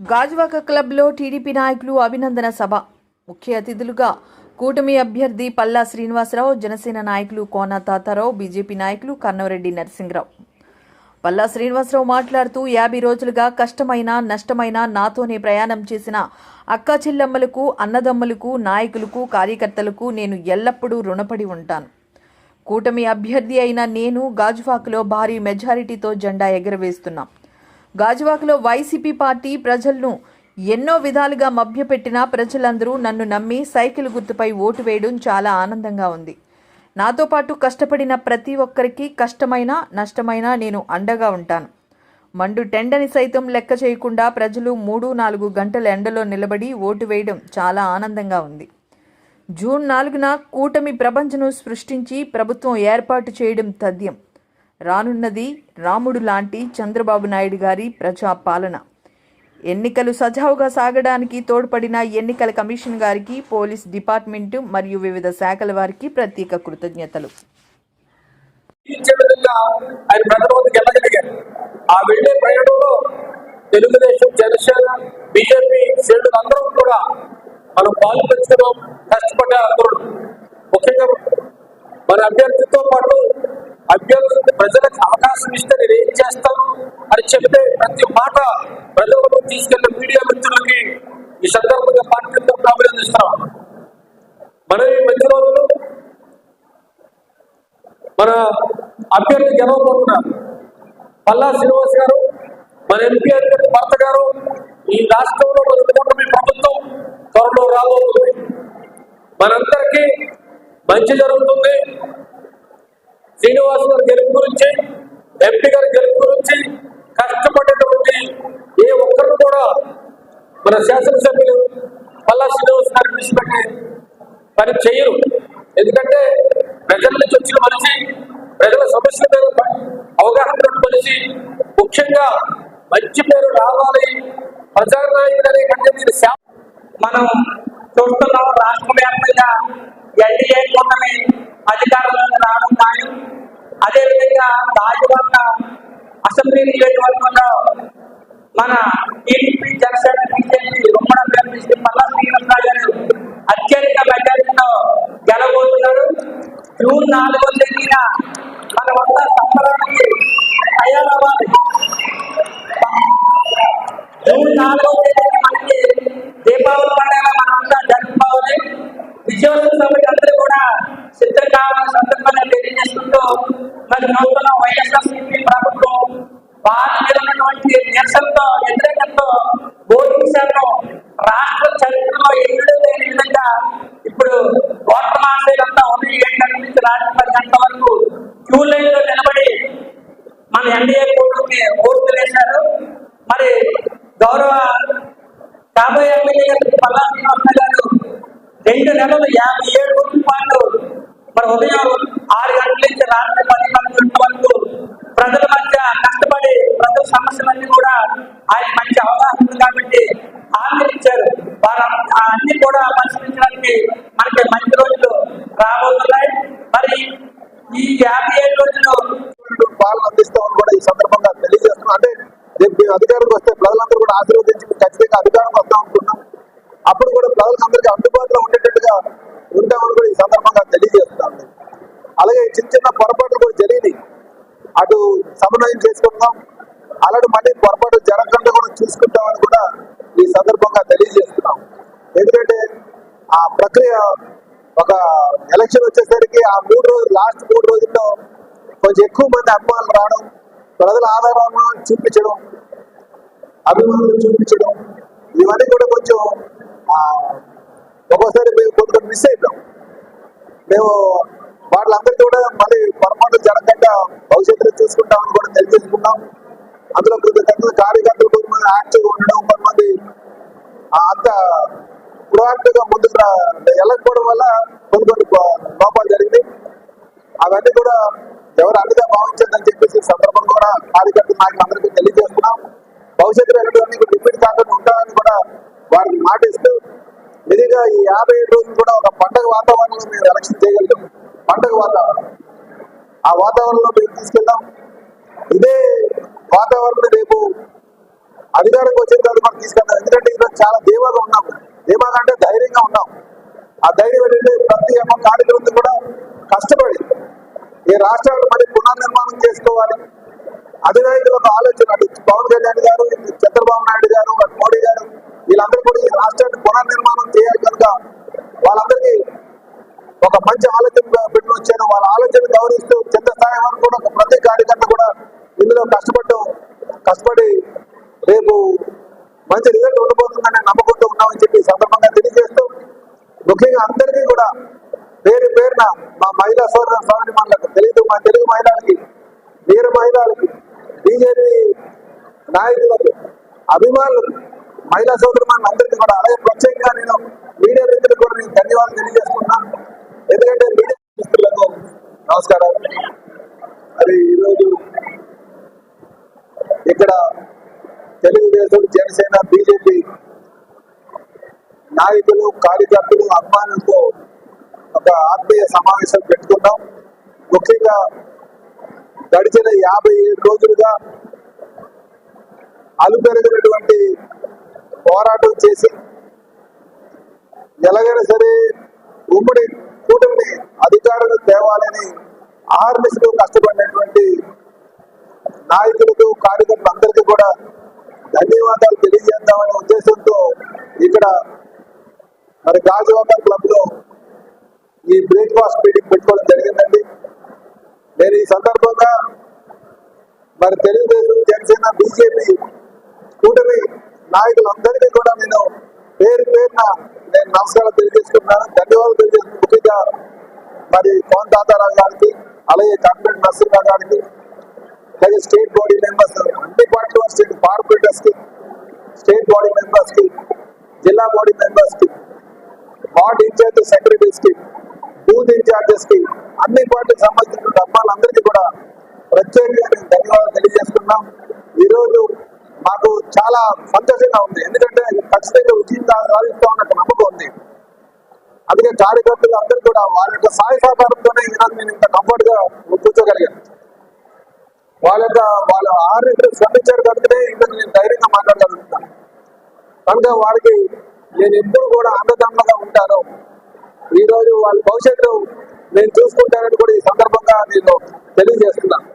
గాజువాక క్లబ్లో టీడీపీ నాయకులు అభినందన సభ. ముఖ్య అతిథులుగా కూటమి అభ్యర్థి పల్లా శ్రీనివాసరావు, జనసేన నాయకులు కోన తాతారావు, బీజేపీ నాయకులు కన్నవరెడ్డి నరసింహరావు. పల్లా శ్రీనివాసరావు మాట్లాడుతూ 50 రోజులుగా కష్టమైన నష్టమైన నాతోనే ప్రయాణం చేసిన అక్కా చెల్లెమ్మలకు, అన్నదమ్ములకు, నాయకులకు, కార్యకర్తలకు నేను ఎల్లప్పుడూ రుణపడి ఉంటాను. కూటమి అభ్యర్థి అయిన నేను గాజువాకలో భారీ మెజారిటీతో జెండా ఎగరవేస్తున్నాం. గాజువాకలో వైసీపీ పార్టీ ప్రజలను ఎన్నో విధాలుగా మభ్యపెట్టినా ప్రజలందరూ నన్ను నమ్మి సైకిల్ గుర్తుపై ఓటు వేయడం చాలా ఆనందంగా ఉంది. నాతో పాటు కష్టపడిన ప్రతి ఒక్కరికి కష్టమైనా నష్టమైనా నేను అండగా ఉంటాను. మండు టెండని సైతం లెక్క చేయకుండా ప్రజలు 3-4 గంటల ఎండలో నిలబడి ఓటు వేయడం చాలా ఆనందంగా ఉంది. జూన్ 4న కూటమి ప్రపంచను సృష్టించి ప్రభుత్వం ఏర్పాటు చేయడం తథ్యం. రానున్నది రాముడు లాంటి చంద్రబాబు నాయుడు గారి ప్రజా పాలన. ఎన్నికలు సజావుగా సాగడానికి తోడ్పడిన ఎన్నికల కమిషన్ గారికి, పోలీస్ డిపార్ట్మెంట్ మరియు వివిధ శాఖల వారికి ప్రత్యేక కృతజ్ఞతలు. తెలుగుదేశం, జనసేన, బీజేపీ శ్రేణులు అందరూ కూడా మనం పాలు పంచుకోవడం కష్టపడ్డ అందరూ. ముఖ్యంగా మన అభ్యర్థితో పాటు అభ్యర్థి ప్రజలకు అవకాశం ఇస్తే నేను ఏం చేస్తాను అని చెప్పే ప్రతి మాట ప్రజలకు తీసుకెళ్లే మీడియా మిత్రులకి ఈ సందర్భంగా పార్టీతో అభినందిస్తున్నాం. మన ఈ మధ్య రోజులు మన అభ్యర్థి గెలవబోతున్నారు పల్లా శ్రీనివాస్ గారు, మన ఎంపీ అభ్యర్థి భర్త గారు. ఈ రాష్ట్రంలో మన కూటమి ప్రభుత్వం త్వరలో రాబోతుంది. మనందరికీ మంచి జరుగుతుంది. శ్రీనివాస్ గారి గెలుపు గురించి, ఎంపీ గారి గెలుపు గురించి కష్టపడేటువంటి ఏ ఒక్కరు కూడా మన శాసనసభ్యులు పల్లా శ్రీనివాస్ గారిని విడిచిపెట్టే పని చేయరు. ఎందుకంటే ప్రజల నుంచి వచ్చిన మనిషి, ప్రజల సమస్యల మీద అవగాహన మనిషి, ముఖ్యంగా మంచి పేరు రావాలి ప్రజానాయకుడు అనే కంటే మీరు మనం చూస్తున్నాం. రాష్ట్ర వ్యాప్తంగా ఎన్డీఏ కూటమి అధికారంలోకి రావడం కానీ, అదేవిధంగా గాజువాక అసెంబ్లీ నియోజకవర్గంలో మన టీడీపీ, జనసేన, బీజేపీ ఉమ్మడి అభ్యర్థి పల్లా శ్రీనివాసరావు గారు అత్యధిక మెజారిటీతో గెలవబోతున్నారు. జూన్ 4వ తేదీన మన వద్ద సంబరానికి తయారవ్వాలి. జూన్ 4వ తేదీన మనకి దీపావళి పండుగ మనంతా జరుపుకోవాలి. విజయోత్సవ సభకి అందరూ కూడా సిద్ధం కావాలని సందర్భంగా తెలియజేస్తుంటూ, మరి నూతన వైఎస్ఆర్సీపీ ప్రభుత్వం వారి మీద ఉన్నటువంటి నిరసనతో, వ్యతిరేకంతో ఓటింగ్ శాతం రాష్ట్ర చరిత్రలో ఎన్నడూ లేని విధంగా ఇప్పుడు ఓట్ల మాసేలంతా ఉదయం 7 గంటల నుంచి రాత్రి 10 గంటల వరకు క్యూ లైన్ లో నిలబడి మన ఎన్డీఏ కూటమికి ఓట్లు వేశారు. మరి గౌరవ కాబోయే ఎమ్మెల్యే గారు పల్లా శ్రీనివాసరావు గారు 2 నెలలు 57 రోజుల పాటు మరి ఉదయం 6 గంటల నుంచి రాత్రి 10 గంటల వరకు ప్రజల మధ్య కష్టపడి ప్రజల సమస్యలన్నీ కూడా ఆయన మంచి అవగాహన ఉంది కాబట్టి హామీలు ఇచ్చారు. వారు అన్ని కూడా పరిశీలించడానికి మనకి మంచి రోజులు రాబోతున్నాయి. మరి ఈ 57 రోజులు పాలన అందిస్తామని కూడా ఈ సందర్భంగా తెలియజేస్తున్నాం. అంటే రేపు అధికారంకి వస్తే ప్రజలందరూ కూడా ఆశీర్వదించి ఖచ్చితంగా అధికారం వస్తాం అనుకున్నాం. అప్పుడు కూడా ప్రజలందరికీ అందుబాటులో ఉండేటట్టుగా ఉంటామని కూడా ఈ సందర్భంగా తెలియజేస్తున్నాం. అలాగే చిన్న పొరపాట్లు కూడా జరిగినాయి, అటు సమన్వయం చేసుకుంటాం. అలాగే మళ్ళీ పొరపాటు జరగకుండా కూడా చూసుకుంటామని కూడా ఈ సందర్భంగా తెలియజేస్తున్నాం. ఎందుకంటే ఆ ప్రక్రియ ఒక ఎలక్షన్ వచ్చేసరికి ఆ 3 రోజులు, లాస్ట్ 3 రోజుల్లో కొంచెం ఎక్కువ మంది అభిమానులు రావడం, ప్రజల ఆధారాలను చూపించడం, అభిమానులు చూపించడం, ఇవన్నీ కూడా కొంచెం ఒక్కోసారి మేము కొంచెం మిస్ అయిపోయాం. మేము వాళ్ళందరికీ కూడా మళ్ళీ పొరపాటు జరగకుండా భవిష్యత్తులో చూసుకుంటామని కూడా తెలియజేసుకున్నాం. అందులో కొంతమంది కార్యకర్తలు కొంతమంది యాక్టివ్గా ఉండడం, కొంతమంది అంత ప్రొయాక్టివ్ గా ముందుకు వెళ్ళకపోవడం వల్ల కొన్ని లోపాలు జరిగినాయి. అవన్నీ కూడా ఎవరు అన్నిగా భావించదని చెప్పేసి సందర్భం కూడా కార్యకర్తలు నాయకులందరికీ తెలియజేస్తున్నాం. భవిష్యత్తులో ఎలాంటి రిపీట్ కాకుండా ఉంటామని కూడా వారికి మాట ఇస్తూ, విధిగా ఈ 57 రోజులు కూడా ఒక పండుగ వాతావరణంలో మేము ఎలక్షన్ చేయగలుగుతాం. పండుగ వాతావరణం, ఆ వాతావరణంలో మేము తీసుకెళ్దాం. ఇదే వాతావరణం రేపు అధికారంకి వచ్చిన తర్వాత మనం తీసుకెళ్తాం. ఎందుకంటే ఈరోజు చాలా ధీమాగా ఉన్నాం. ధీమాగా అంటే ధైర్యంగా ఉన్నాం. ఆ ధైర్యం ఏంటంటే ప్రతి ఒక్క కార్యక్రమం కూడా కష్టపడి ఈ రాష్ట్రాన్ని మళ్ళీ పునర్నిర్మాణం చేసుకోవాలి. అధినాయకులు ఒక ఆలోచన, అటు పవన్ కళ్యాణ్ గారు, ఇటు చంద్రబాబు నాయుడు గారు, అటు మోడీ గారు, వీళ్ళందరూ కూడా ఈ రాష్ట్రాన్ని పునర్నిర్మాణం చేయాలి కనుక వాళ్ళందరికీ ఒక మంచి ఆలోచన పెట్టి వచ్చారు. వాళ్ళ ఆలోచన గౌరవిస్తూ కింద స్థాయి వరకు కూడా ప్రతి కార్యకర్త కూడా ఇందులో కష్టపడి రేపు మంచి రిజల్ట్ ఉండబోతుందని నమ్మకంతో ఉన్నామని చెప్పి సందర్భంగా తెలియజేస్తూ, ముఖ్యంగా అందరికీ కూడా పేరు పేరున మా మహిళా సోదరి మనలకు మా తెలుగు మహిళలకి, వీర మహిళలకి, బీజేపీ నాయకులకు, అభిమానులకు, మహిళా సోదరి అందరికీ కూడా, అలాగే ప్రత్యేకంగా నేను మీడియా మిత్రులకు కూడా నేను ధన్యవాదాలు తెలియజేస్తున్నాను. ఎందుకంటే మీడియా మిత్రులకు నమస్కారం. అది ఈరోజు ఇక్కడ తెలుగుదేశం, జనసేన, బీజేపీ నాయకులు, కార్యకర్తలు, అభిమానులతో ఒక ఆత్మీయ సమావేశం పెట్టుకున్నాం. ముఖ్యంగా గడిచిన 57 రోజులుగా అలుపెరగినటువంటి పోరాటం చేసి ఎలాగైనా సరే ఉమ్మడి కూటమిని అధికారులు తేవాలని ఆర్మిస్లో కష్టపడినటువంటి నాయకులకు, కార్యకర్తలందరికీ కూడా ధన్యవాదాలు తెలియజేద్దామనే ఉద్దేశంతో ఇక్కడ మరి గాజువాకర్ క్లబ్ లో ఈ బ్రేక్ఫాస్ట్ మీటింగ్ పెట్టుకోవడం జరిగిందండి. నేను ఈ సందర్భంగా మరి తెలుగుదేశం, జనసేన, బీజేపీ కూటమి నాయకులందరికీ కూడా నేను పేరు పేరున నేను నమస్కారం తెలియజేసుకున్నాను, ధన్యవాదాలు తెలియజేస్తున్నాను. ముఖ్యంగా మరి కోన తాతారావు గారికి, అలాగే కాంగ్రెస్ నరసింహ గారికి, అలాగే స్టేట్ బాడీ మెంబర్స్, అన్ని పార్టీల స్టేట్ కార్పొరేటర్స్ కి, స్టేట్ బాడీ మెంబర్స్ కి, జిల్లా బాడీ మెంబర్స్ కి, వార్డ్ ఇన్ఛార్జ్ సెక్రటరీస్ కి, బూత్ ఇన్ఛార్జెస్ కి, అన్ని పార్టీకి సంబంధించిన అమ్మాయిలందరికీ కూడా ప్రత్యేకంగా నేను ధన్యవాదాలు తెలియజేస్తున్నాం. ఈరోజు మాకు చాలా సంతోషంగా ఉంది. ఎందుకంటే ఖచ్చితంగా విజయం సాధిస్తామన్న నమ్మకం ఉంది. అందుకే కార్యకర్తలు అందరూ కూడా వారి యొక్క సహాయ సహకారంతోనే ఈరోజు నేను ఇంత కంఫర్ట్ గా కూర్చోగలిగాను. వాళ్ళ ఆరోగ్యం శ్రమించారు కనుకనే ఈరోజు నేను ధైర్యంగా మాట్లాడగలుగుతాను. కనుక వారికి నేను ఎప్పుడు కూడా అండదండగా ఉంటాను. ఈ రోజు వాళ్ళ భవిష్యత్తు నేను చూసుకుంటానని కూడా ఈ సందర్భంగా నేను తెలియజేస్తున్నాను.